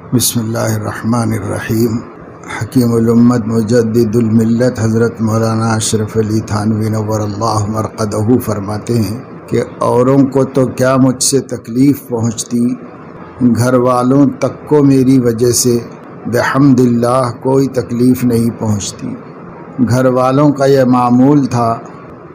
بسم اللہ الرحمن الرحیم۔ حکیم الامت مجدد الملت حضرت مولانا اشرف علی تھانوی نور اللہ مرقدہ فرماتے ہیں کہ اوروں کو تو کیا مجھ سے تکلیف پہنچتی، گھر والوں تک کو میری وجہ سے بحمد اللہ کوئی تکلیف نہیں پہنچتی۔ گھر والوں کا یہ معمول تھا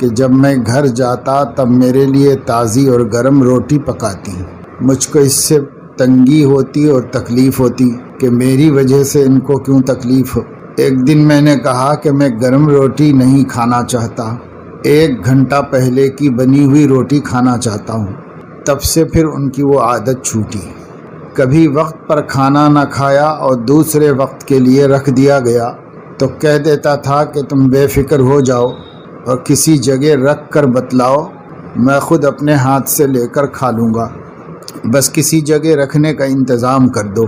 کہ جب میں گھر جاتا تب میرے لیے تازی اور گرم روٹی پکاتی۔ مجھ کو اس سے تنگی ہوتی اور تکلیف ہوتی کہ میری وجہ سے ان کو کیوں تکلیف ہو۔ ایک دن میں نے کہا کہ میں گرم روٹی نہیں کھانا چاہتا، 1 گھنٹہ پہلے کی بنی ہوئی روٹی کھانا چاہتا ہوں۔ تب سے پھر ان کی وہ عادت چھوٹی۔ کبھی وقت پر کھانا نہ کھایا اور دوسرے وقت کے لیے رکھ دیا گیا تو کہہ دیتا تھا کہ تم بے فکر ہو جاؤ اور کسی جگہ رکھ کر بتلاؤ، میں خود اپنے ہاتھ سے لے کر کھا لوں گا، بس کسی جگہ رکھنے کا انتظام کر دو،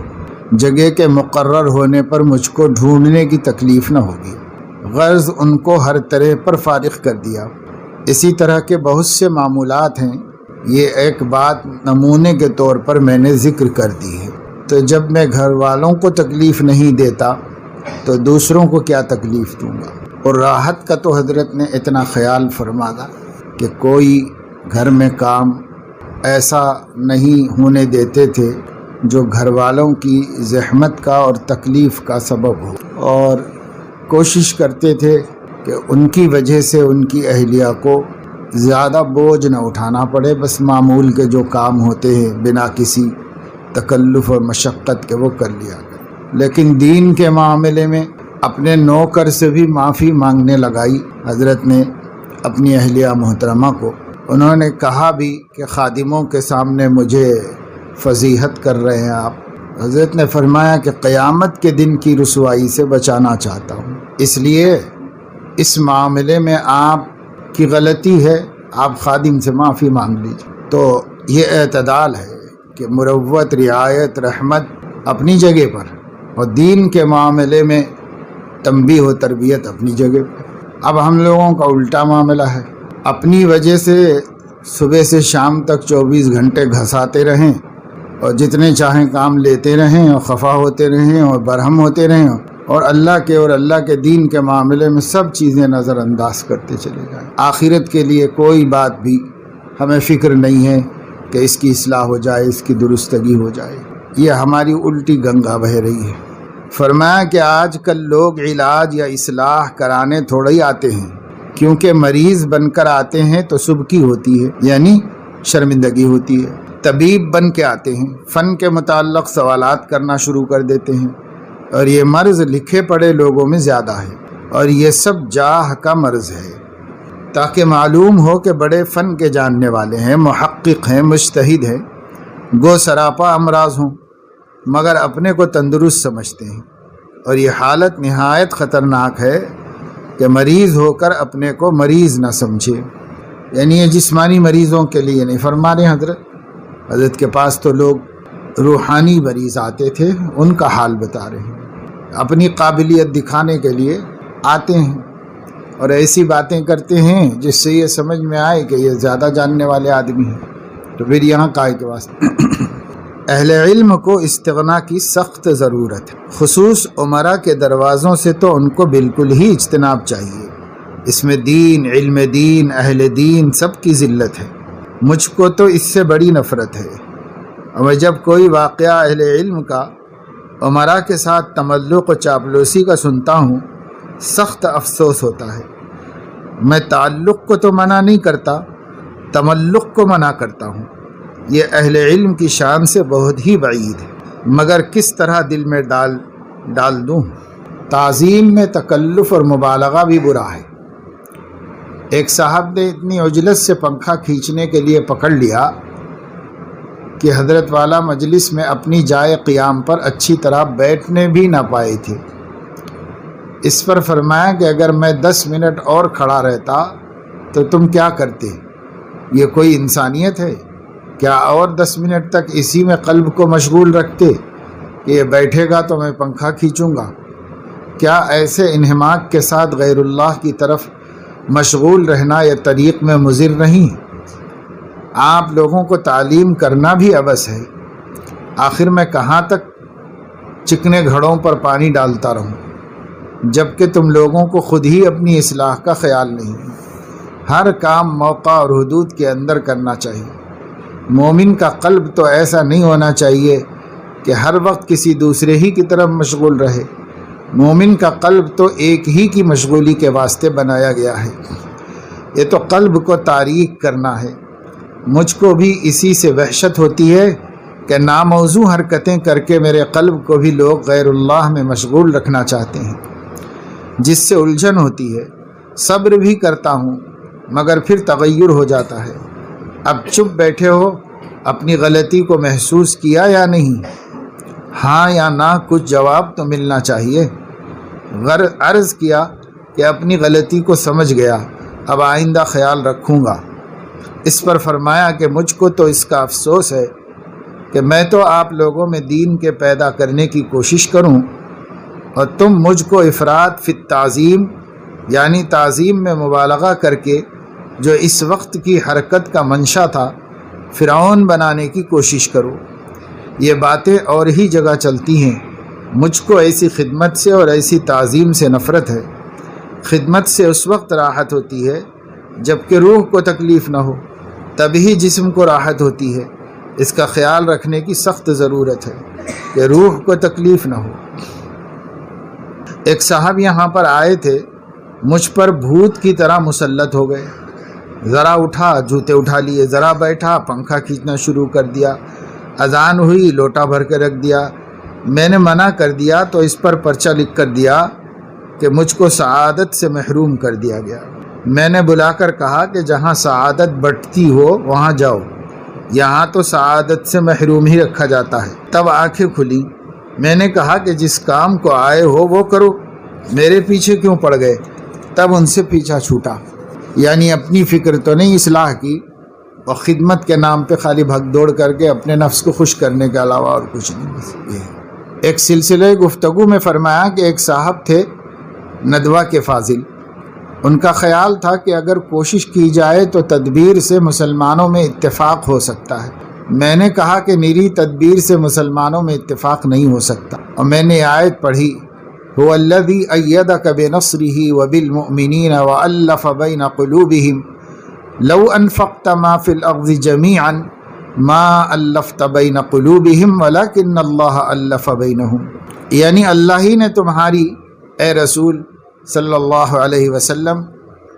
جگہ کے مقرر ہونے پر مجھ کو ڈھونڈنے کی تکلیف نہ ہوگی۔ غرض ان کو ہر طرح پر فارغ کر دیا۔ اسی طرح کے بہت سے معمولات ہیں، یہ ایک بات نمونے کے طور پر میں نے ذکر کر دی ہے۔ تو جب میں گھر والوں کو تکلیف نہیں دیتا تو دوسروں کو کیا تکلیف دوں گا۔ اور راحت کا تو حضرت نے اتنا خیال فرمایا کہ کوئی گھر میں کام ایسا نہیں ہونے دیتے تھے جو گھر والوں کی زحمت کا اور تکلیف کا سبب ہو، اور کوشش کرتے تھے کہ ان کی وجہ سے ان کی اہلیہ کو زیادہ بوجھ نہ اٹھانا پڑے، بس معمول کے جو کام ہوتے ہیں بنا کسی تکلف اور مشقت کے وہ کر لیا کرے۔ لیکن دین کے معاملے میں اپنے نوکر سے بھی معافی مانگنے لگائی حضرت نے اپنی اہلیہ محترمہ کو۔ انہوں نے کہا بھی کہ خادموں کے سامنے مجھے فضیحت کر رہے ہیں آپ۔ حضرت نے فرمایا کہ قیامت کے دن کی رسوائی سے بچانا چاہتا ہوں، اس لیے اس معاملے میں آپ کی غلطی ہے، آپ خادم سے معافی مانگ لیجیے۔ تو یہ اعتدال ہے کہ مروت، رعایت، رحمت اپنی جگہ پر، اور دین کے معاملے میں تنبیہ و تربیت اپنی جگہ پر۔ اب ہم لوگوں کا الٹا معاملہ ہے، اپنی وجہ سے صبح سے شام تک 24 گھنٹے گھساتے رہیں اور جتنے چاہیں کام لیتے رہیں اور خفا ہوتے رہیں اور برہم ہوتے رہیں، اور اللہ کے دین کے معاملے میں سب چیزیں نظر انداز کرتے چلے جائیں۔ آخرت کے لیے کوئی بات بھی ہمیں فکر نہیں ہے کہ اس کی اصلاح ہو جائے، اس کی درستگی ہو جائے۔ یہ ہماری الٹی گنگا بہہ رہی ہے۔ فرمایا کہ آج کل لوگ علاج یا اصلاح کرانے تھوڑا ہی آتے ہیں، کیونکہ مریض بن کر آتے ہیں تو سبکی ہوتی ہے، یعنی شرمندگی ہوتی ہے۔ طبیب بن کے آتے ہیں، فن کے متعلق سوالات کرنا شروع کر دیتے ہیں، اور یہ مرض لکھے پڑے لوگوں میں زیادہ ہے، اور یہ سب جاہ کا مرض ہے، تاکہ معلوم ہو کہ بڑے فن کے جاننے والے ہیں، محقق ہیں، مجتہد ہیں، گو سراپا امراض ہوں مگر اپنے کو تندرست سمجھتے ہیں۔ اور یہ حالت نہایت خطرناک ہے کہ مریض ہو کر اپنے کو مریض نہ سمجھے، یعنی یہ جسمانی مریضوں کے لیے نہیں فرما رہے حضرت کے پاس تو لوگ روحانی مریض آتے تھے، ان کا حال بتا رہے ہیں، اپنی قابلیت دکھانے کے لیے آتے ہیں اور ایسی باتیں کرتے ہیں جس سے یہ سمجھ میں آئے کہ یہ زیادہ جاننے والے آدمی ہیں۔ تو پھر یہاں کائے کے واسطے اہل علم کو استغنا کی سخت ضرورت ہے، خصوص عمرا کے دروازوں سے تو ان کو بالکل ہی اجتناب چاہیے۔ اس میں دین، علم دین، اہل دین سب کی ذلت ہے۔ مجھ کو تو اس سے بڑی نفرت ہے، اور میں جب کوئی واقعہ اہل علم کا عمرا کے ساتھ تملق و چاپلوسی کا سنتا ہوں سخت افسوس ہوتا ہے۔ میں تعلق کو تو منع نہیں کرتا، تملق کو منع کرتا ہوں، یہ اہل علم کی شان سے بہت ہی بعید ہے، مگر کس طرح دل میں ڈال دوں۔ تعظیم میں تکلف اور مبالغہ بھی برا ہے۔ ایک صاحب نے اتنی عجلت سے پنکھا کھینچنے کے لیے پکڑ لیا کہ حضرت والا مجلس میں اپنی جائے قیام پر اچھی طرح بیٹھنے بھی نہ پائے تھے۔ اس پر فرمایا کہ اگر میں 10 منٹ اور کھڑا رہتا تو تم کیا کرتے؟ یہ کوئی انسانیت ہے؟ کیا اور 10 منٹ تک اسی میں قلب کو مشغول رکھتے کہ یہ بیٹھے گا تو میں پنکھا کھینچوں گا؟ کیا ایسے انہماک کے ساتھ غیر اللہ کی طرف مشغول رہنا یہ طریق میں مضر نہیں؟ آپ لوگوں کو تعلیم کرنا بھی عبث ہے۔ آخر میں کہاں تک چکنے گھڑوں پر پانی ڈالتا رہوں، جبکہ تم لوگوں کو خود ہی اپنی اصلاح کا خیال نہیں ہے۔ ہر کام موقع اور حدود کے اندر کرنا چاہیے۔ مومن کا قلب تو ایسا نہیں ہونا چاہیے کہ ہر وقت کسی دوسرے ہی کی طرف مشغول رہے۔ مومن کا قلب تو ایک ہی کی مشغولی کے واسطے بنایا گیا ہے۔ یہ تو قلب کو تاریک کرنا ہے۔ مجھ کو بھی اسی سے وحشت ہوتی ہے کہ ناموزوں حرکتیں کر کے میرے قلب کو بھی لوگ غیر اللہ میں مشغول رکھنا چاہتے ہیں، جس سے الجھن ہوتی ہے۔ صبر بھی کرتا ہوں مگر پھر تغیر ہو جاتا ہے۔ اب چپ بیٹھے ہو، اپنی غلطی کو محسوس کیا یا نہیں؟ ہاں یا نہ کچھ جواب تو ملنا چاہیے۔ عرض کیا کہ اپنی غلطی کو سمجھ گیا، اب آئندہ خیال رکھوں گا۔ اس پر فرمایا کہ مجھ کو تو اس کا افسوس ہے کہ میں تو آپ لوگوں میں دین کے پیدا کرنے کی کوشش کروں اور تم مجھ کو افراط فی التعظیم یعنی تعظیم میں مبالغہ کر کے جو اس وقت کی حرکت کا منشا تھا فرعون بنانے کی کوشش کرو۔ یہ باتیں اور ہی جگہ چلتی ہیں۔ مجھ کو ایسی خدمت سے اور ایسی تعظیم سے نفرت ہے۔ خدمت سے اس وقت راحت ہوتی ہے جب کہ روح کو تکلیف نہ ہو، تبھی جسم کو راحت ہوتی ہے۔ اس کا خیال رکھنے کی سخت ضرورت ہے کہ روح کو تکلیف نہ ہو۔ ایک صاحب یہاں پر آئے تھے، مجھ پر بھوت کی طرح مسلط ہو گئے۔ ذرا اٹھا جوتے اٹھا لیے، ذرا بیٹھا پنکھا کھینچنا شروع کر دیا، اذان ہوئی لوٹا بھر کے رکھ دیا۔ میں نے منع کر دیا تو اس پر پرچہ لکھ کر دیا کہ مجھ کو سعادت سے محروم کر دیا گیا۔ میں نے بلا کر کہا کہ جہاں سعادت بٹتی ہو وہاں جاؤ، یہاں تو سعادت سے محروم ہی رکھا جاتا ہے۔ تب آنکھیں کھلی۔ میں نے کہا کہ جس کام کو آئے ہو وہ کرو، میرے پیچھے کیوں پڑ گئے؟ تب ان سے پیچھا چھوٹا، یعنی اپنی فکر تو نہیں اصلاح کی اور خدمت کے نام پہ خالی بھگ دوڑ کر کے اپنے نفس کو خوش کرنے کے علاوہ اور کچھ نہیں۔ ایک سلسلہ گفتگو میں فرمایا کہ ایک صاحب تھے ندوہ کے فاضل، ان کا خیال تھا کہ اگر کوشش کی جائے تو تدبیر سے مسلمانوں میں اتفاق ہو سکتا ہے۔ میں نے کہا کہ نیری تدبیر سے مسلمانوں میں اتفاق نہیں ہو سکتا، اور میں نے آیت پڑھی هو الذی ایدک بنصرہ وبالمؤمنین والف بین قلوبہم لو انفقت ما فی الارض جمیعا ما الفت بین قلوبہم ولکن اللہ الف بینہم، یعنی اللہ ہی نے تمہاری اے رسول صلی اللہ علیہ وسلم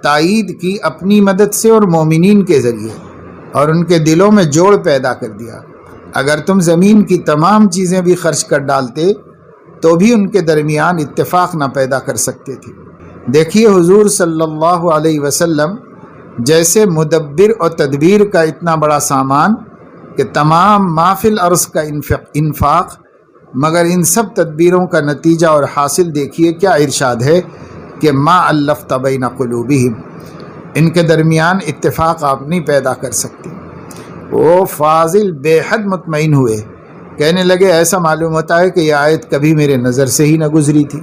تائید کی اپنی مدد سے اور مومنین کے ذریعے، اور ان کے دلوں میں جوڑ پیدا کر دیا۔ اگر تم زمین کی تمام چیزیں بھی خرچ کر ڈالتے تو بھی ان کے درمیان اتفاق نہ پیدا کر سکتے تھے۔ دیکھیے حضور صلی اللہ علیہ وسلم جیسے مدبر اور تدبیر کا اتنا بڑا سامان کہ تمام ما فی الارض کا انفاق، مگر ان سب تدبیروں کا نتیجہ اور حاصل دیکھیے کیا ارشاد ہے کہ ما الفت بین قلوبہم، ان کے درمیان اتفاق آپ نہیں پیدا کر سکتے۔ وہ فاضل بے حد مطمئن ہوئے، کہنے لگے ایسا معلوم ہوتا ہے کہ یہ آیت کبھی میرے نظر سے ہی نہ گزری تھی،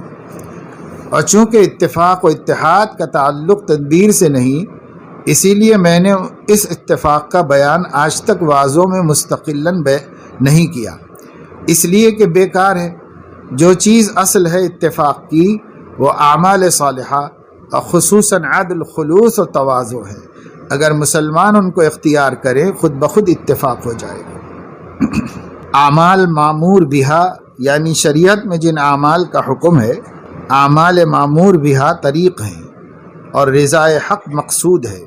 اور چونکہ اتفاق و اتحاد کا تعلق تدبیر سے نہیں، اسی لیے میں نے اس اتفاق کا بیان آج تک واضحوں میں مستقلاً نہیں کیا، اس لیے کہ بیکار ہے۔ جو چیز اصل ہے اتفاق کی وہ اعمال صالحہ اور خصوصاً عدل، خلوص و تواضع ہے۔ اگر مسلمان ان کو اختیار کرے خود بخود اتفاق ہو جائے گا۔ اعمال معمور بہا یعنی شریعت میں جن اعمال کا حکم ہے، اعمال معمور بہا طریق ہیں اور رضا حق مقصود ہے۔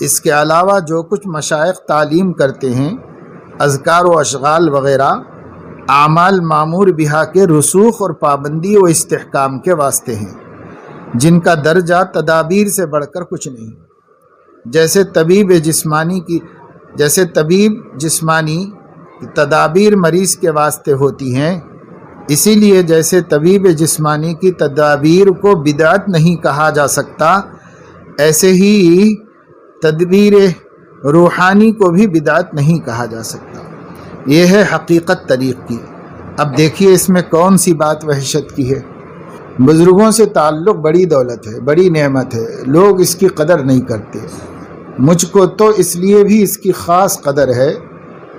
اس کے علاوہ جو کچھ مشائخ تعلیم کرتے ہیں، اذکار و اشغال وغیرہ، اعمال معمور بہا کے رسوخ اور پابندی و استحکام کے واسطے ہیں، جن کا درجہ تدابیر سے بڑھ کر کچھ نہیں۔ جیسے طبیب جسمانی تدابیر مریض کے واسطے ہوتی ہیں، اسی لیے جیسے طبیب جسمانی کی تدابیر کو بدعت نہیں کہا جا سکتا، ایسے ہی تدبیر روحانی کو بھی بدعت نہیں کہا جا سکتا۔ یہ ہے حقیقت طریق کی۔ اب دیکھیے اس میں کون سی بات وحشت کی ہے۔ بزرگوں سے تعلق بڑی دولت ہے، بڑی نعمت ہے، لوگ اس کی قدر نہیں کرتے۔ مجھ کو تو اس لیے بھی اس کی خاص قدر ہے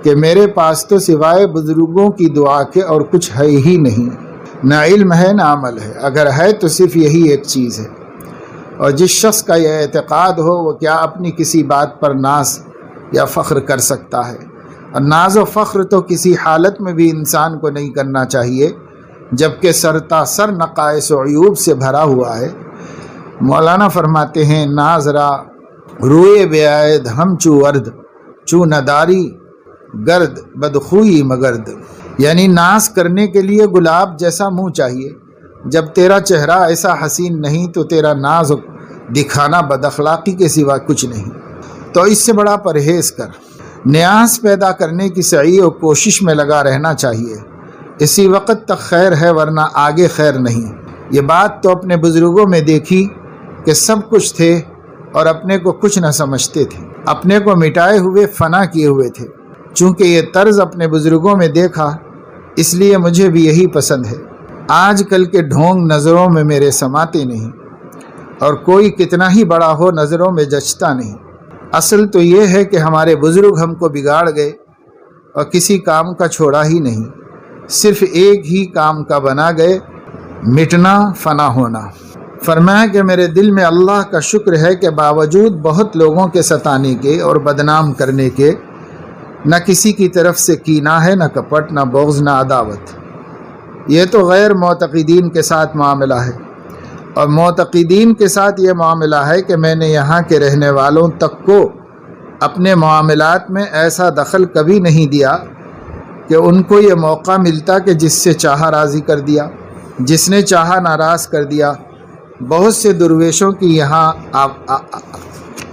کہ میرے پاس تو سوائے بزرگوں کی دعا کے اور کچھ ہے ہی نہیں، نہ علم ہے نہ عمل ہے، اگر ہے تو صرف یہی ایک چیز ہے۔ اور جس شخص کا یہ اعتقاد ہو وہ کیا اپنی کسی بات پر ناز یا فخر کر سکتا ہے؟ اور ناز و فخر تو کسی حالت میں بھی انسان کو نہیں کرنا چاہیے جبکہ سرتا سر نقائص و عیوب سے بھرا ہوا ہے۔ مولانا فرماتے ہیں ناز را روئے بیاید ہم چو ورد چو نداری گرد بدخوئی مگرد، یعنی ناز کرنے کے لیے گلاب جیسا منہ چاہیے، جب تیرا چہرہ ایسا حسین نہیں تو تیرا ناز دکھانا بد اخلاقی کے سوا کچھ نہیں، تو اس سے بڑا پرہیز کر۔ نیاز پیدا کرنے کی سعی و کوشش میں لگا رہنا چاہیے، اسی وقت تک خیر ہے ورنہ آگے خیر نہیں۔ یہ بات تو اپنے بزرگوں میں دیکھی کہ سب کچھ تھے اور اپنے کو کچھ نہ سمجھتے تھے، اپنے کو مٹائے ہوئے فنا کیے ہوئے تھے۔ چونکہ یہ طرز اپنے بزرگوں میں دیکھا اس لیے مجھے بھی یہی پسند ہے۔ آج کل کے ڈھونگ نظروں میں میرے سماتے نہیں، اور کوئی کتنا ہی بڑا ہو نظروں میں جچتا نہیں۔ اصل تو یہ ہے کہ ہمارے بزرگ ہم کو بگاڑ گئے اور کسی کام کا چھوڑا ہی نہیں، صرف ایک ہی کام کا بنا گئے، مٹنا فنا ہونا۔ فرمایا کہ میرے دل میں اللہ کا شکر ہے کہ باوجود بہت لوگوں کے ستانے کے اور بدنام کرنے کے نہ کسی کی طرف سے کینہ ہے، نہ کپٹ، نہ بغض، نہ عداوت۔ یہ تو غیر معتقدین کے ساتھ معاملہ ہے، اور معتقدین کے ساتھ یہ معاملہ ہے کہ میں نے یہاں کے رہنے والوں تک کو اپنے معاملات میں ایسا دخل کبھی نہیں دیا کہ ان کو یہ موقع ملتا کہ جس سے چاہا راضی کر دیا، جس نے چاہا ناراض کر دیا۔ بہت سے درویشوں کی یہاں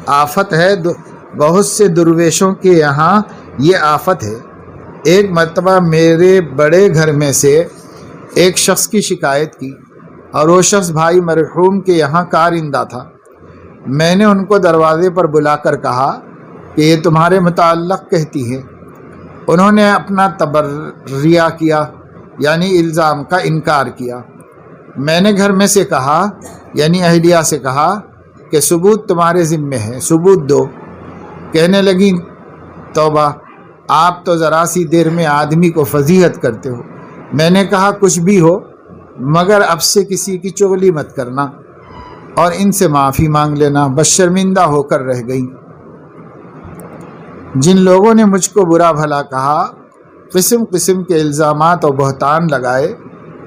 آفت ہے، بہت سے درویشوں کے یہاں یہ آفت ہے۔ ایک مرتبہ میرے بڑے گھر میں سے ایک شخص کی شکایت کی، اور وہ شخص بھائی مرحوم کے یہاں کارندہ تھا۔ میں نے ان کو دروازے پر بلا کر کہا کہ یہ تمہارے متعلق کہتی ہے۔ انہوں نے اپنا تبرئہ کیا، یعنی الزام کا انکار کیا۔ میں نے گھر میں سے کہا، یعنی اہلیہ سے کہا کہ ثبوت تمہارے ذمے ہے، ثبوت دو۔ کہنے لگی توبہ، آپ تو ذرا سی دیر میں آدمی کو فضیحت کرتے ہو۔ میں نے کہا کچھ بھی ہو مگر اب سے کسی کی چغلی مت کرنا اور ان سے معافی مانگ لینا۔ بس شرمندہ ہو کر رہ گئی۔ جن لوگوں نے مجھ کو برا بھلا کہا، قسم قسم کے الزامات اور بہتان لگائے،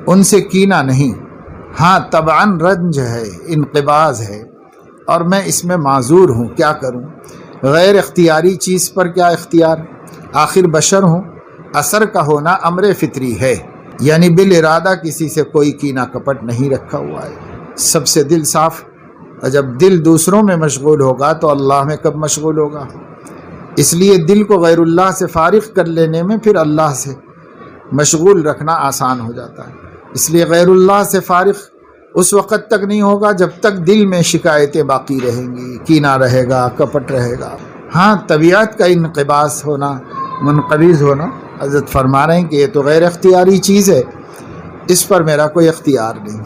ان سے کینہ نہیں، ہاں طبعاً رنج ہے، انقباض ہے، اور میں اس میں معذور ہوں، کیا کروں؟ غیر اختیاری چیز پر کیا اختیار؟ آخر بشر ہوں، اثر کا ہونا امر فطری ہے، یعنی بالارادہ کسی سے کوئی کینہ کپٹ نہیں رکھا ہوا ہے، سب سے دل صاف۔ اور جب دل دوسروں میں مشغول ہوگا تو اللہ میں کب مشغول ہوگا؟ اس لیے دل کو غیر اللہ سے فارغ کر لینے میں پھر اللہ سے مشغول رکھنا آسان ہو جاتا ہے۔ اس لیے غیر اللہ سے فارغ اس وقت تک نہیں ہوگا جب تک دل میں شکایتیں باقی رہیں گی، کینہ رہے گا، کپٹ رہے گا۔ ہاں طبیعت کا انقباض ہونا، منقبض ہونا، حضرت فرما رہے ہیں کہ یہ تو غیر اختیاری چیز ہے، اس پر میرا کوئی اختیار نہیں۔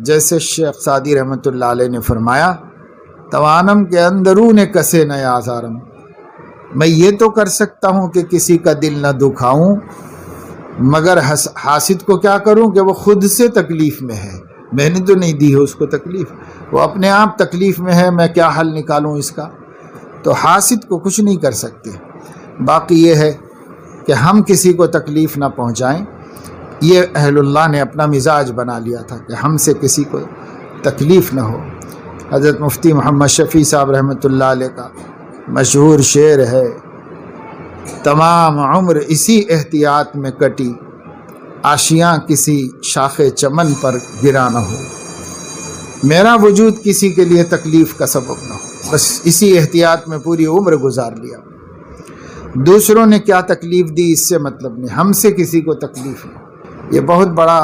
جیسے شیخ سعدی رحمۃ اللہ علیہ نے فرمایا، توانم کے اندرون کسے نہ آزارم، میں یہ تو کر سکتا ہوں کہ کسی کا دل نہ دکھاؤں، مگر حاسد کو کیا کروں کہ وہ خود سے تکلیف میں ہے، میں نے تو نہیں دی ہے اس کو تکلیف، وہ اپنے آپ تکلیف میں ہے، میں کیا حل نکالوں اس کا؟ تو حاسد کو کچھ نہیں کر سکتے۔ باقی یہ ہے کہ ہم کسی کو تکلیف نہ پہنچائیں، یہ اہل اللہ نے اپنا مزاج بنا لیا تھا کہ ہم سے کسی کو تکلیف نہ ہو۔ حضرت مفتی محمد شفیع صاحب رحمۃ اللہ علیہ کا مشہور شعر ہے، تمام عمر اسی احتیاط میں کٹی، آشیاں کسی شاخ چمن پر گرا نہ ہو، میرا وجود کسی کے لیے تکلیف کا سبب نہ ہو، بس اسی احتیاط میں پوری عمر گزار لیا۔ دوسروں نے کیا تکلیف دی اس سے مطلب نہیں، ہم سے کسی کو تکلیف نہیں۔ یہ بہت بڑا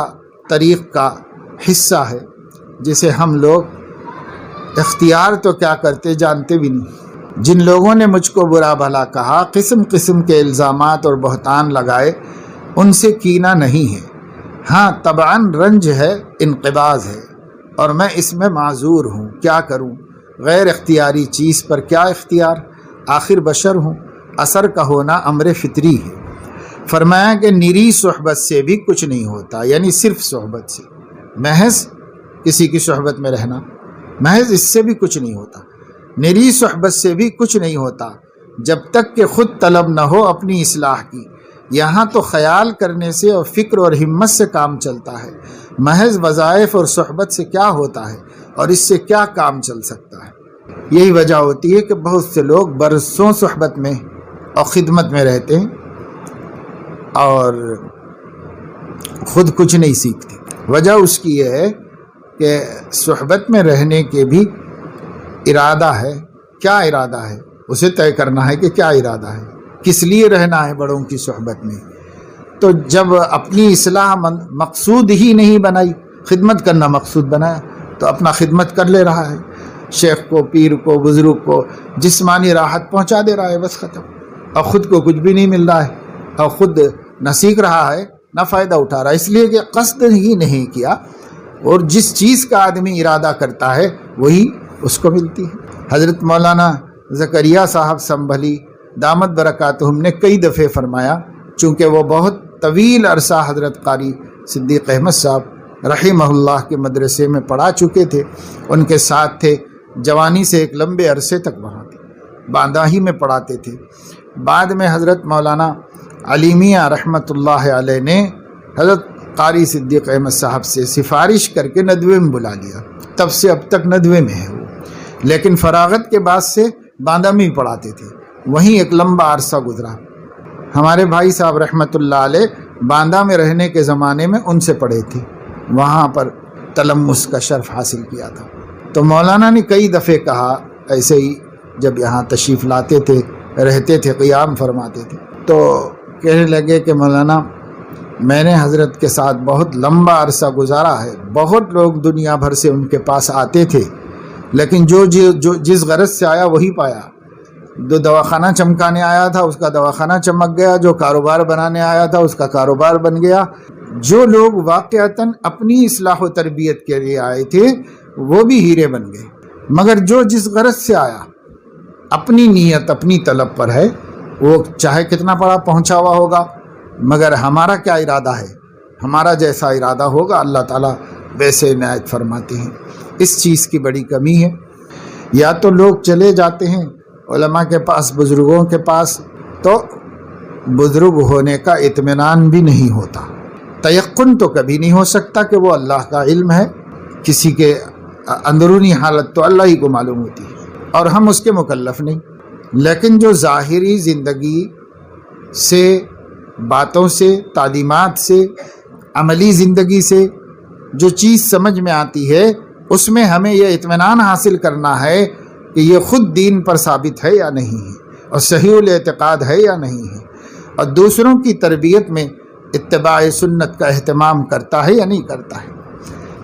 طریق کا حصہ ہے جسے ہم لوگ اختیار تو کیا کرتے جانتے بھی نہیں۔ جن لوگوں نے مجھ کو برا بھلا کہا، قسم قسم کے الزامات اور بہتان لگائے، ان سے کینہ نہیں ہے، ہاں طبعاً رنج ہے، انقباض ہے، اور میں اس میں معذور ہوں، کیا کروں؟ غیر اختیاری چیز پر کیا اختیار؟ آخر بشر ہوں، اثر کا ہونا امر فطری ہے۔ فرمایا کہ نری صحبت سے بھی کچھ نہیں ہوتا، یعنی صرف صحبت سے، محض کسی کی صحبت میں رہنا، محض اس سے بھی کچھ نہیں ہوتا، نری صحبت سے بھی کچھ نہیں ہوتا جب تک کہ خود طلب نہ ہو اپنی اصلاح کی۔ یہاں تو خیال کرنے سے اور فکر اور ہمت سے کام چلتا ہے، محض وظائف اور صحبت سے کیا ہوتا ہے اور اس سے کیا کام چل سکتا ہے۔ یہی وجہ ہوتی ہے کہ بہت سے لوگ برسوں صحبت میں اور خدمت میں رہتے ہیں اور خود کچھ نہیں سیکھتے۔ وجہ اس کی یہ ہے کہ صحبت میں رہنے کے بھی ارادہ ہے، کیا ارادہ ہے اسے طے کرنا ہے کہ کیا ارادہ ہے، کس لیے رہنا ہے بڑوں کی صحبت میں۔ تو جب اپنی اصلاح مقصود ہی نہیں بنائی، خدمت کرنا مقصود بنایا تو اپنا خدمت کر لے رہا ہے، شیخ کو، پیر کو، بزرگ کو جسمانی راحت پہنچا دے رہا ہے، بس ختم، اور خود کو کچھ بھی نہیں مل رہا ہے اور خود نہ سیکھ رہا ہے نہ فائدہ اٹھا رہا ہے، اس لیے کہ قصد ہی نہیں کیا، اور جس چیز کا آدمی ارادہ کرتا ہے وہی اس کو ملتی ہے۔ حضرت مولانا زکریا صاحب سنبھلی دامت برکاتہم نے کئی دفعے فرمایا، چونکہ وہ بہت طویل عرصہ حضرت قاری صدیق احمد صاحب رحمہ اللہ کے مدرسے میں پڑھا چکے تھے، ان کے ساتھ تھے، جوانی سے ایک لمبے عرصے تک وہاں تھے، باندہ ہی میں پڑھاتے تھے۔ بعد میں حضرت مولانا علی میاں رحمۃ اللہ علیہ نے حضرت قاری صدیق احمد صاحب سے سفارش کر کے ندوے میں بلا لیا، تب سے اب تک ندوے میں ہے وہ، لیکن فراغت کے بعد سے باندہ میں ہی پڑھاتے تھے، وہیں ایک لمبا عرصہ گزرا۔ ہمارے بھائی صاحب رحمۃ اللہ علیہ باندہ میں رہنے کے زمانے میں ان سے پڑھے تھے، وہاں پر تلمس کا شرف حاصل کیا تھا۔ تو مولانا نے کئی دفعے کہا، ایسے ہی جب یہاں تشریف لاتے تھے، رہتے تھے، قیام فرماتے تھے، تو کہنے لگے کہ مولانا میں نے حضرت کے ساتھ بہت لمبا عرصہ گزارا ہے، بہت لوگ دنیا بھر سے ان کے پاس آتے تھے، لیکن جو جس غرض سے آیا وہی پایا۔ جو دواخانہ چمکانے آیا تھا اس کا دواخانہ چمک گیا، جو کاروبار بنانے آیا تھا اس کا کاروبار بن گیا۔ جو لوگ واقعتاً اپنی اصلاح و تربیت کے لیے آئے تھے وہ بھی ہیرے بن گئے، مگر جو جس غرض سے آیا، اپنی نیت اپنی طلب پر ہے، وہ چاہے کتنا بڑا پہنچا ہوا ہوگا، مگر ہمارا کیا ارادہ ہے، ہمارا جیسا ارادہ ہوگا اللہ تعالیٰ ویسے عنایت فرماتے ہیں۔ اس چیز کی بڑی کمی ہے۔ یا تو لوگ چلے جاتے ہیں علماء کے پاس، بزرگوں کے پاس، تو بزرگ ہونے کا اطمینان بھی نہیں ہوتا، تیقن تو کبھی نہیں ہو سکتا کہ وہ اللہ کا علم ہے، کسی کے اندرونی حالت تو اللہ ہی کو معلوم ہوتی ہے اور ہم اس کے مکلف نہیں۔ لیکن جو ظاہری زندگی سے، باتوں سے، تعلیمات سے، عملی زندگی سے جو چیز سمجھ میں آتی ہے، اس میں ہمیں یہ اطمینان حاصل کرنا ہے کہ یہ خود دین پر ثابت ہے یا نہیں ہے، اور صحیح الاعتقاد ہے یا نہیں ہے، اور دوسروں کی تربیت میں اتباع سنت کا اہتمام کرتا ہے یا نہیں کرتا ہے،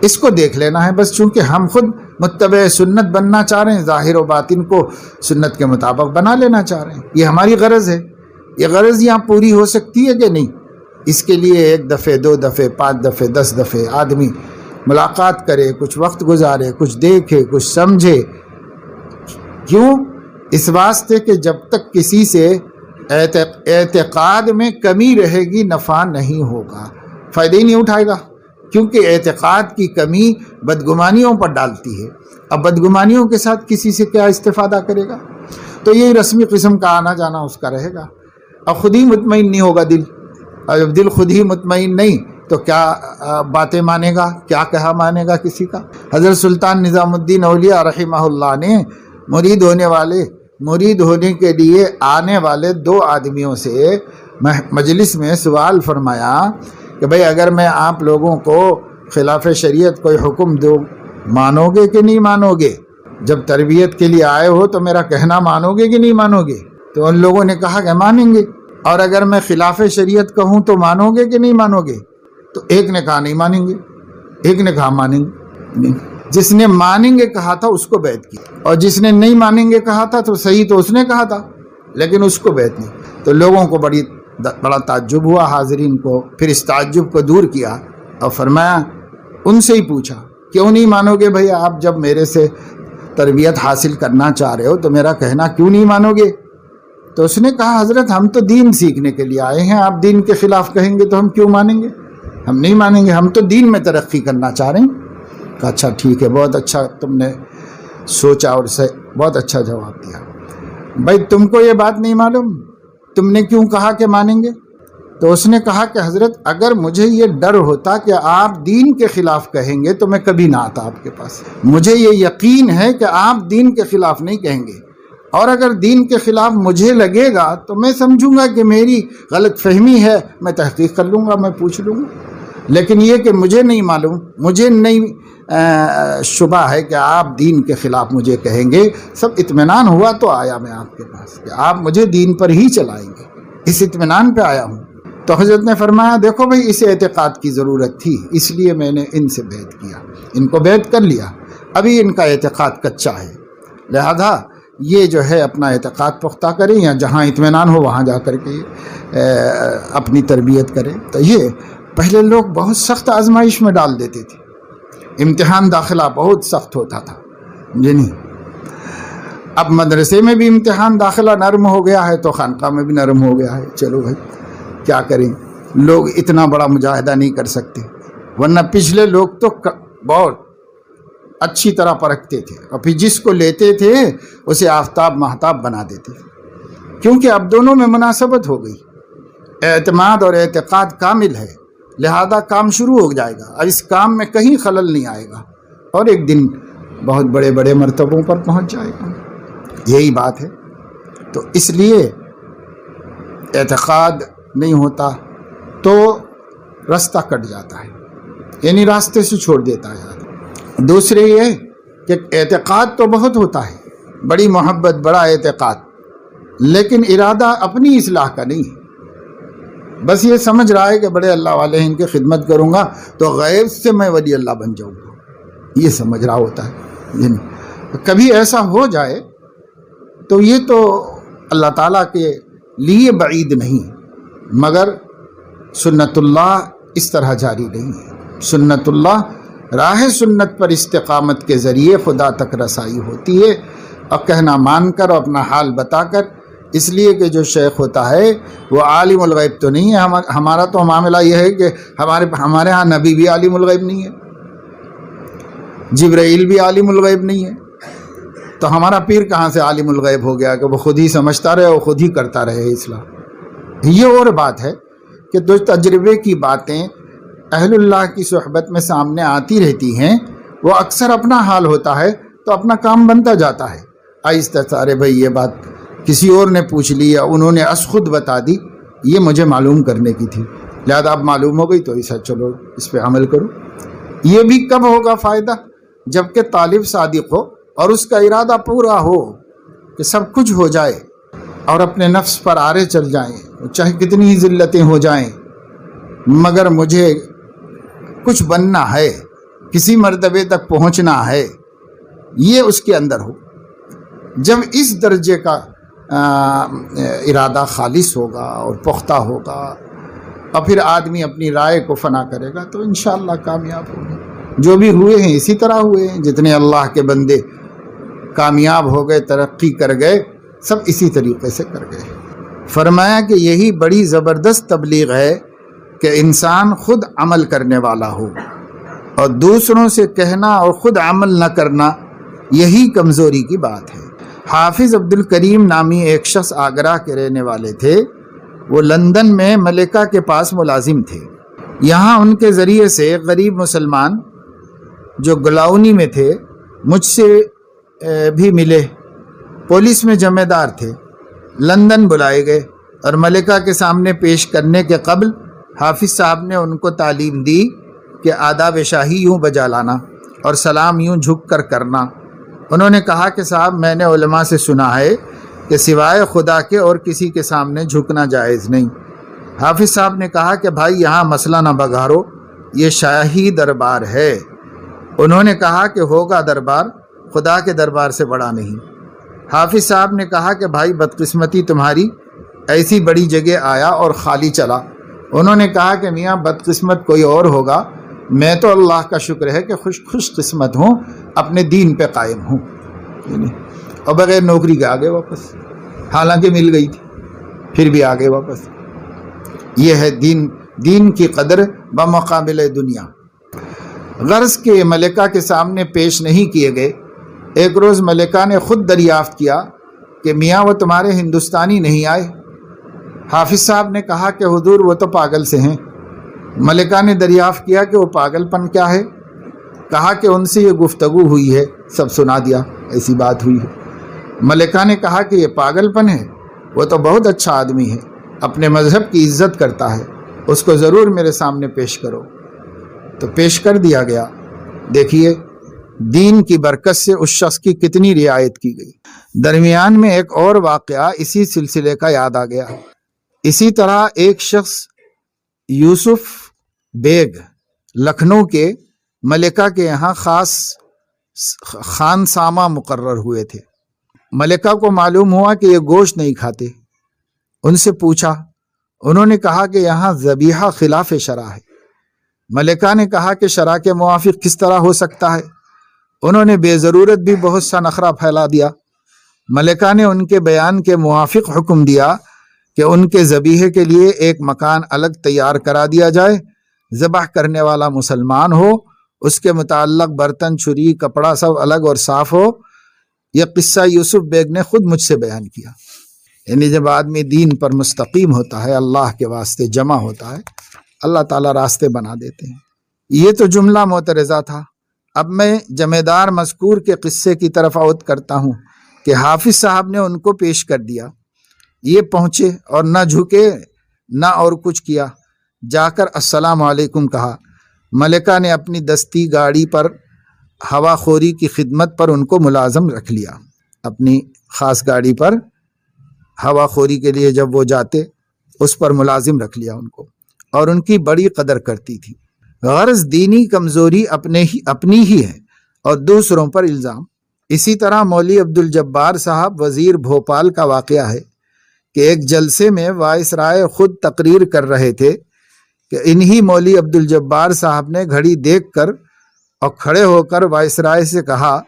اس کو دیکھ لینا ہے بس۔ چونکہ ہم خود متبع سنت بننا چاہ رہے ہیں، ظاہر و باطن کو سنت کے مطابق بنا لینا چاہ رہے ہیں، یہ ہماری غرض ہے۔ یہ غرض یہاں پوری ہو سکتی ہے کہ نہیں، اس کے لیے 1 دفعہ 2 دفعہ 5 دفعہ 10 دفعہ آدمی ملاقات کرے، کچھ وقت گزارے، کچھ دیکھے، کچھ سمجھے۔ کیوں؟ اس واسطے کہ جب تک کسی سے اعتقاد میں کمی رہے گی نفع نہیں ہوگا، فائدہ ہی نہیں اٹھائے گا، کیونکہ اعتقاد کی کمی بدگمانیوں پر ڈالتی ہے۔ اب بدگمانیوں کے ساتھ کسی سے کیا استفادہ کرے گا؟ تو یہی رسمی قسم کا آنا جانا اس کا رہے گا، اب خود ہی مطمئن نہیں ہوگا دل، اور جب دل خود ہی مطمئن نہیں تو کیا باتیں مانے گا، کیا کہا مانے گا کسی کا۔ حضرت سلطان نظام الدین اولیاء رحمہ اللہ نے مرید ہونے کے لیے آنے والے 2 آدمیوں سے مجلس میں سوال فرمایا کہ بھئی اگر میں آپ لوگوں کو خلاف شریعت کوئی حکم دوں، مانو گے کہ نہیں مانو گے؟ جب تربیت کے لیے آئے ہو تو میرا کہنا مانو گے کہ نہیں مانو گے؟ تو ان لوگوں نے کہا کہ مانیں گے۔ اور اگر میں خلاف شریعت کہوں تو مانو گے کہ نہیں مانو گے؟ تو ایک نے کہا نہیں مانیں گے، ایک نے کہا مانیں گے نہیں۔ جس نے مانیں گے کہا تھا اس کو بیعت کی، اور جس نے نہیں مانیں گے کہا تھا تو صحیح تو اس نے کہا تھا لیکن اس کو بیعت نہیں۔ تو لوگوں کو بڑا تعجب ہوا، حاضرین کو۔ پھر اس تعجب کو دور کیا اور فرمایا، ان سے ہی پوچھا کیوں نہیں مانو گے بھئی؟ آپ جب میرے سے تربیت حاصل کرنا چاہ رہے ہو تو میرا کہنا کیوں نہیں مانو گے؟ تو اس نے کہا حضرت ہم تو دین سیکھنے کے لیے آئے ہیں، آپ دین کے خلاف کہیں گے تو ہم کیوں مانیں گے؟ ہم نہیں مانیں گے، ہم تو دین میں ترقی کرنا چاہ رہے ہیں۔ کہا اچھا ٹھیک ہے، بہت اچھا تم نے سوچا اور بہت اچھا جواب دیا۔ بھائی تم کو یہ بات نہیں معلوم تم نے کیوں کہا کہ مانیں گے؟ تو اس نے کہا کہ حضرت اگر مجھے یہ ڈر ہوتا کہ آپ دین کے خلاف کہیں گے تو میں کبھی نہ آتا آپ کے پاس۔ مجھے یہ یقین ہے کہ آپ دین کے خلاف نہیں کہیں گے، اور اگر دین کے خلاف مجھے لگے گا تو میں سمجھوں گا کہ میری غلط فہمی ہے، میں تحقیق کر لوں گا، میں پوچھ لوں گا۔ لیکن یہ کہ مجھے نہیں معلوم، مجھے نہیں شبہ ہے کہ آپ دین کے خلاف مجھے کہیں گے، سب اطمینان ہوا تو آیا میں آپ کے پاس کہ آپ مجھے دین پر ہی چلائیں گے، اس اطمینان پہ آیا ہوں۔ تو حضرت نے فرمایا دیکھو بھائی اس اعتقاد کی ضرورت تھی، اس لیے میں نے ان سے بیعت کیا، ان کو بیعت کر لیا، ابھی ان کا اعتقاد کچا ہے، لہذا یہ جو ہے اپنا اعتقاد پختہ کریں، یا جہاں اطمینان ہو وہاں جا کر کے اپنی تربیت کریں۔ تو یہ پہلے لوگ بہت سخت آزمائش میں ڈال دیتے تھے، امتحان داخلہ بہت سخت ہوتا تھا جی نہیں۔ اب مدرسے میں بھی امتحان داخلہ نرم ہو گیا ہے تو خانقاہ میں بھی نرم ہو گیا ہے، چلو بھائی کیا کریں، لوگ اتنا بڑا مجاہدہ نہیں کر سکتے، ورنہ پچھلے لوگ تو بہت اچھی طرح پرکھتے تھے، اور پھر جس کو لیتے تھے اسے آفتاب مہتاب بنا دیتے تھے، کیونکہ اب دونوں میں مناسبت ہو گئی، اعتماد اور اعتقاد کامل ہے، لہذا کام شروع ہو جائے گا، اب اس کام میں کہیں خلل نہیں آئے گا، اور ایک دن بہت بڑے بڑے مرتبوں پر پہنچ جائے گا۔ یہی بات ہے۔ تو اس لیے اعتقاد نہیں ہوتا تو راستہ کٹ جاتا ہے، یعنی راستے سے چھوڑ دیتا ہے۔ دوسرے یہ کہ اعتقاد تو بہت ہوتا ہے، بڑی محبت، بڑا اعتقاد، لیکن ارادہ اپنی اصلاح کا نہیں ہے، بس یہ سمجھ رہا ہے کہ بڑے اللہ والے ہیں، ان کی خدمت کروں گا تو غیب سے میں ولی اللہ بن جاؤں گا، یہ سمجھ رہا ہوتا ہے۔ کبھی ایسا ہو جائے تو یہ تو اللہ تعالیٰ کے لیے بعید نہیں، مگر سنت اللہ اس طرح جاری نہیں ہے۔ سنت اللہ راہ سنت پر استقامت کے ذریعے خدا تک رسائی ہوتی ہے، اور کہنا مان کر اور اپنا حال بتا کر، اس لیے کہ جو شیخ ہوتا ہے وہ عالم الغیب تو نہیں ہے۔ ہمارا تو معاملہ یہ ہے کہ ہمارے ہاں نبی بھی عالم الغیب نہیں ہے، جبرائیل بھی عالم الغیب نہیں ہے، تو ہمارا پیر کہاں سے عالم الغیب ہو گیا کہ وہ خود ہی سمجھتا رہے اور خود ہی کرتا رہے اصلاح۔ یہ اور بات ہے کہ جو تجربے کی باتیں اہل اللہ کی صحبت میں سامنے آتی رہتی ہیں، وہ اکثر اپنا حال ہوتا ہے تو اپنا کام بنتا جاتا ہے، آہستہ سارے بھائی یہ بات کسی اور نے پوچھ لی یا انہوں نے خود بتا دی، یہ مجھے معلوم کرنے کی تھی، لہذا اب معلوم ہو گئی تو ایسا چلو اس پہ عمل کرو۔ یہ بھی کب ہوگا فائدہ؟ جب کہ طالب صادق ہو اور اس کا ارادہ پورا ہو کہ سب کچھ ہو جائے اور اپنے نفس پر آرے چل جائیں، چاہے کتنی ہی ذلتیں ہو جائیں، مگر مجھے کچھ بننا ہے، کسی مرتبے تک پہنچنا ہے، یہ اس کے اندر ہو۔ جب اس درجے کا ارادہ خالص ہوگا اور پختہ ہوگا، اور پھر آدمی اپنی رائے کو فنا کرے گا تو انشاءاللہ کامیاب ہوگا۔ جو بھی ہوئے ہیں اسی طرح ہوئے ہیں، جتنے اللہ کے بندے کامیاب ہو گئے، ترقی کر گئے، سب اسی طریقے سے کر گئے۔ فرمایا کہ یہی بڑی زبردست تبلیغ ہے کہ انسان خود عمل کرنے والا ہو، اور دوسروں سے کہنا اور خود عمل نہ کرنا یہی کمزوری کی بات ہے۔ حافظ عبد الکریم نامی ایک شخص آگرہ کے رہنے والے تھے، وہ لندن میں ملکہ کے پاس ملازم تھے۔ یہاں ان کے ذریعے سے غریب مسلمان جو گلاؤنی میں تھے مجھ سے بھی ملے، پولیس میں ذمہ دار تھے، لندن بلائے گئے، اور ملکہ کے سامنے پیش کرنے کے قبل حافظ صاحب نے ان کو تعلیم دی کہ آداب شاہی یوں بجا لانا اور سلام یوں جھک کر کرنا۔ انہوں نے کہا کہ صاحب میں نے علماء سے سنا ہے کہ سوائے خدا کے اور کسی کے سامنے جھکنا جائز نہیں۔ حافظ صاحب نے کہا کہ بھائی یہاں مسئلہ نہ بگاڑو، یہ شاہی دربار ہے۔ انہوں نے کہا کہ ہوگا دربار، خدا کے دربار سے بڑا نہیں۔ حافظ صاحب نے کہا کہ بھائی بدقسمتی تمہاری، ایسی بڑی جگہ آیا اور خالی چلا۔ انہوں نے کہا کہ میاں بدقسمت کوئی اور ہوگا، میں تو اللہ کا شکر ہے کہ خوش قسمت ہوں، اپنے دین پہ قائم ہوں، اور بغیر نوکری کے آگے واپس، حالانکہ مل گئی تھی۔ پھر بھی آگے واپس۔ یہ ہے دین کی قدر بمقابل دنیا۔ غرض کے ملکہ کے سامنے پیش نہیں کیے گئے۔ ایک روز ملکہ نے خود دریافت کیا کہ میاں وہ تمہارے ہندوستانی نہیں آئے؟ حافظ صاحب نے کہا کہ حضور وہ تو پاگل سے ہیں۔ ملکہ نے دریافت کیا کہ وہ پاگل پن کیا ہے؟ کہا کہ ان سے یہ گفتگو ہوئی ہے، سب سنا دیا، ایسی بات ہوئی ہے۔ ملکہ نے کہا کہ یہ پاگل پن ہے؟ وہ تو بہت اچھا آدمی ہے، اپنے مذہب کی عزت کرتا ہے، اس کو ضرور میرے سامنے پیش کرو۔ تو پیش کر دیا گیا۔ دیکھیے دین کی برکت سے اس شخص کی کتنی رعایت کی گئی۔ درمیان میں ایک اور واقعہ اسی سلسلے کا یاد آ گیا۔ اسی طرح ایک شخص یوسف بیگ لکھنؤ کے ملکہ کے یہاں خاص خانسامہ مقرر ہوئے تھے۔ ملکہ کو معلوم ہوا کہ یہ گوشت نہیں کھاتے۔ ان سے پوچھا، انہوں نے کہا کہ یہاں ذبیحہ خلاف شرع ہے۔ ملکہ نے کہا کہ شرع کے موافق کس طرح ہو سکتا ہے؟ انہوں نے بے ضرورت بھی بہت سا نخرہ پھیلا دیا۔ ملکہ نے ان کے بیان کے موافق حکم دیا کہ ان کے ذبیحے کے لیے ایک مکان الگ تیار کرا دیا جائے، ذبح کرنے والا مسلمان ہو، اس کے متعلق برتن، چھری، کپڑا سب الگ اور صاف ہو۔ یہ قصہ یوسف بیگ نے خود مجھ سے بیان کیا۔ یعنی جب آدمی دین پر مستقیم ہوتا ہے، اللہ کے واسطے جمع ہوتا ہے، اللہ تعالیٰ راستے بنا دیتے ہیں۔ یہ تو جملہ معترضہ تھا۔ اب میں جمیدار مذکور کے قصے کی طرف عود کرتا ہوں کہ حافظ صاحب نے ان کو پیش کر دیا۔ یہ پہنچے اور نہ جھکے نہ اور کچھ کیا، جا کر السلام علیکم کہا۔ ملکہ نے اپنی دستی گاڑی پر ہوا خوری کی خدمت پر ان کو ملازم رکھ لیا۔ اپنی خاص گاڑی پر ہوا خوری کے لیے جب وہ جاتے، اس پر ملازم رکھ لیا ان کو، اور ان کی بڑی قدر کرتی تھی۔ غرض دینی کمزوری اپنی ہی ہے اور دوسروں پر الزام۔ اسی طرح مولوی عبدالجبار صاحب وزیر بھوپال کا واقعہ ہے کہ ایک جلسے میں وائسرائے خود تقریر کر رہے تھے کہ انہی مولوی عبدالجبار صاحب نے گھڑی دیکھ کر اور کھڑے ہو کر وائسرائے سے کہا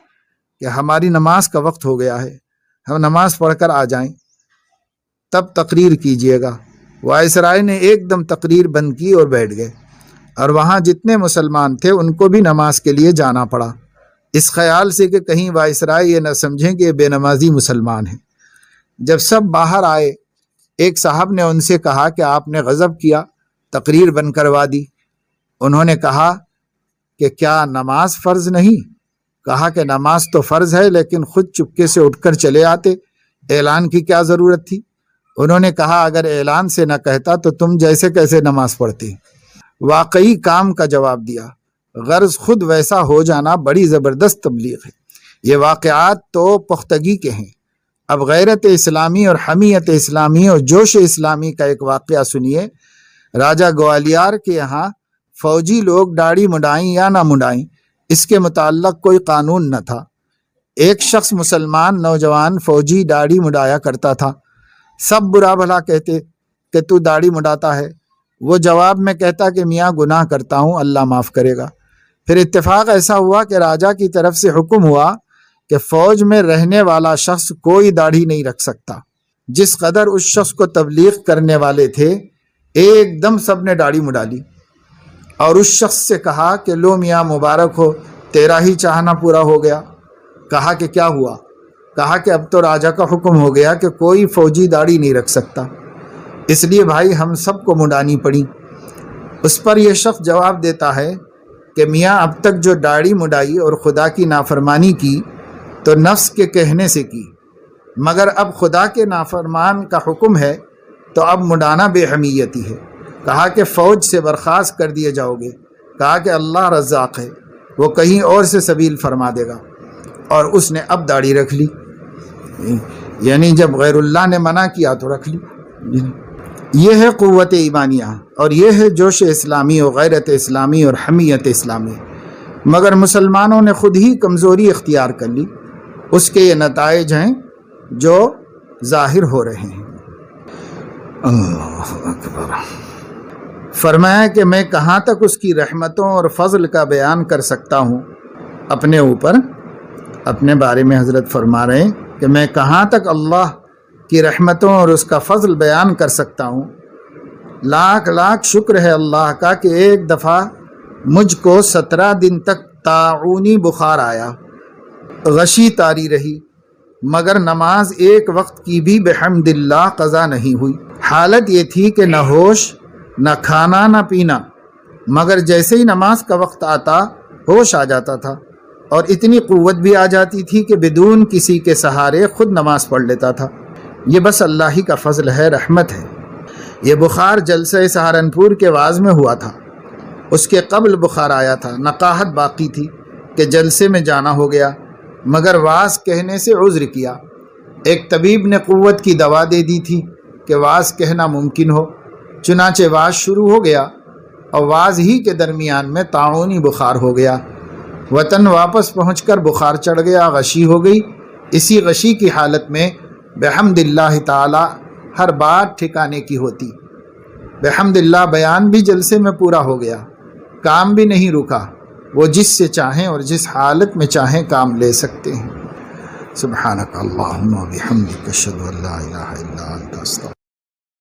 کہ ہماری نماز کا وقت ہو گیا ہے، ہم نماز پڑھ کر آ جائیں، تب تقریر کیجیے گا۔ وائسرائے نے ایک دم تقریر بند کی اور بیٹھ گئے، اور وہاں جتنے مسلمان تھے ان کو بھی نماز کے لیے جانا پڑا، اس خیال سے کہ کہیں وائسرائے یہ نہ سمجھیں کہ یہ بے نمازی مسلمان ہیں۔ جب سب باہر آئے، ایک صاحب نے ان سے کہا کہ آپ نے غضب کیا، تقریر بند کروا دی۔ انہوں نے کہا کہ کیا نماز فرض نہیں؟ کہا کہ نماز تو فرض ہے، لیکن خود چپکے سے اٹھ کر چلے آتے، اعلان کی کیا ضرورت تھی؟ انہوں نے کہا اگر اعلان سے نہ کہتا تو تم جیسے کیسے نماز پڑھتی؟ واقعی کام کا جواب دیا۔ غرض خود ویسا ہو جانا بڑی زبردست تبلیغ ہے۔ یہ واقعات تو پختگی کے ہیں۔ اب غیرت اسلامی اور حمیت اسلامی اور جوش اسلامی کا ایک واقعہ سنیے۔ راجہ گوالیار کے یہاں فوجی لوگ داڑھی مڈائیں یا نہ مڈائیں، اس کے متعلق کوئی قانون نہ تھا۔ ایک شخص مسلمان نوجوان فوجی داڑھی مڈایا کرتا تھا۔ سب برا بھلا کہتے کہ تو داڑھی مڈاتا ہے۔ وہ جواب میں کہتا کہ میاں گناہ کرتا ہوں، اللہ معاف کرے گا۔ پھر اتفاق ایسا ہوا کہ راجہ کی طرف سے حکم ہوا کہ فوج میں رہنے والا شخص کوئی داڑھی نہیں رکھ سکتا۔ جس قدر اس شخص کو تبلیغ کرنے والے تھے، ایک دم سب نے داڑھی مڈا لی، اور اس شخص سے کہا کہ لو میاں مبارک ہو، تیرا ہی چاہنا پورا ہو گیا۔ کہا کہ کیا ہوا؟ کہا کہ اب تو راجہ کا حکم ہو گیا کہ کوئی فوجی داڑھی نہیں رکھ سکتا، اس لیے بھائی ہم سب کو مڈانی پڑی۔ اس پر یہ شخص جواب دیتا ہے کہ میاں اب تک جو داڑھی مڈائی اور خدا کی نافرمانی کی تو نفس کے کہنے سے کی، مگر اب خدا کے نافرمان کا حکم ہے تو اب مڈانا بے حمیتی ہے۔ کہا کہ فوج سے برخاست کر دیے جاؤ گے۔ کہا کہ اللہ رزاق ہے، وہ کہیں اور سے سبیل فرما دے گا، اور اس نے اب داڑھی رکھ لی۔ یعنی جب غیر اللہ نے منع کیا تو رکھ لی۔ یہ ہے قوت ایمانیہ، اور یہ ہے جوش اسلامی اور غیرت اسلامی اور حمیت اسلامی۔ مگر مسلمانوں نے خود ہی کمزوری اختیار کر لی۔ اس کے یہ نتائج ہیں جو ظاہر ہو رہے ہیں۔ اللہ اکبر۔ فرمایا کہ میں کہاں تک اس کی رحمتوں اور فضل کا بیان کر سکتا ہوں اپنے اوپر۔ اپنے بارے میں حضرت فرما رہے ہیں کہ میں کہاں تک اللہ کی رحمتوں اور اس کا فضل بیان کر سکتا ہوں۔ لاکھ لاکھ شکر ہے اللہ کا کہ ایک دفعہ مجھ کو 17 دن تک طاعونی بخار آیا، غشی طاری رہی، مگر نماز ایک وقت کی بھی بحمد اللہ قضا نہیں ہوئی۔ حالت یہ تھی کہ نہ ہوش، نہ کھانا، نہ پینا، مگر جیسے ہی نماز کا وقت آتا ہوش آ جاتا تھا، اور اتنی قوت بھی آ جاتی تھی کہ بدون کسی کے سہارے خود نماز پڑھ لیتا تھا۔ یہ بس اللہ ہی کا فضل ہے، رحمت ہے۔ یہ بخار جلسہ سہارنپور کے واعظ میں ہوا تھا۔ اس کے قبل بخار آیا تھا، نقاہت باقی تھی کہ جلسے میں جانا ہو گیا، مگر واعظ کہنے سے عذر کیا۔ ایک طبیب نے قوت کی دوا دے دی تھی کہ واعظ کہنا ممکن ہو، چنانچہ واعظ شروع ہو گیا اور واعظ ہی کے درمیان میں طاعونی بخار ہو گیا۔ وطن واپس پہنچ کر بخار چڑھ گیا، غشی ہو گئی۔ اسی غشی کی حالت میں بحمد اللہ تعالی ہر بات ٹھکانے کی ہوتی۔ بحمد اللہ بیان بھی جلسے میں پورا ہو گیا، کام بھی نہیں رکا۔ وہ جس سے چاہیں اور جس حالت میں چاہیں کام لے سکتے ہیں۔ سبحانک اللہم و بحمدک اشہد ان لا الہ الا انت استغفرک۔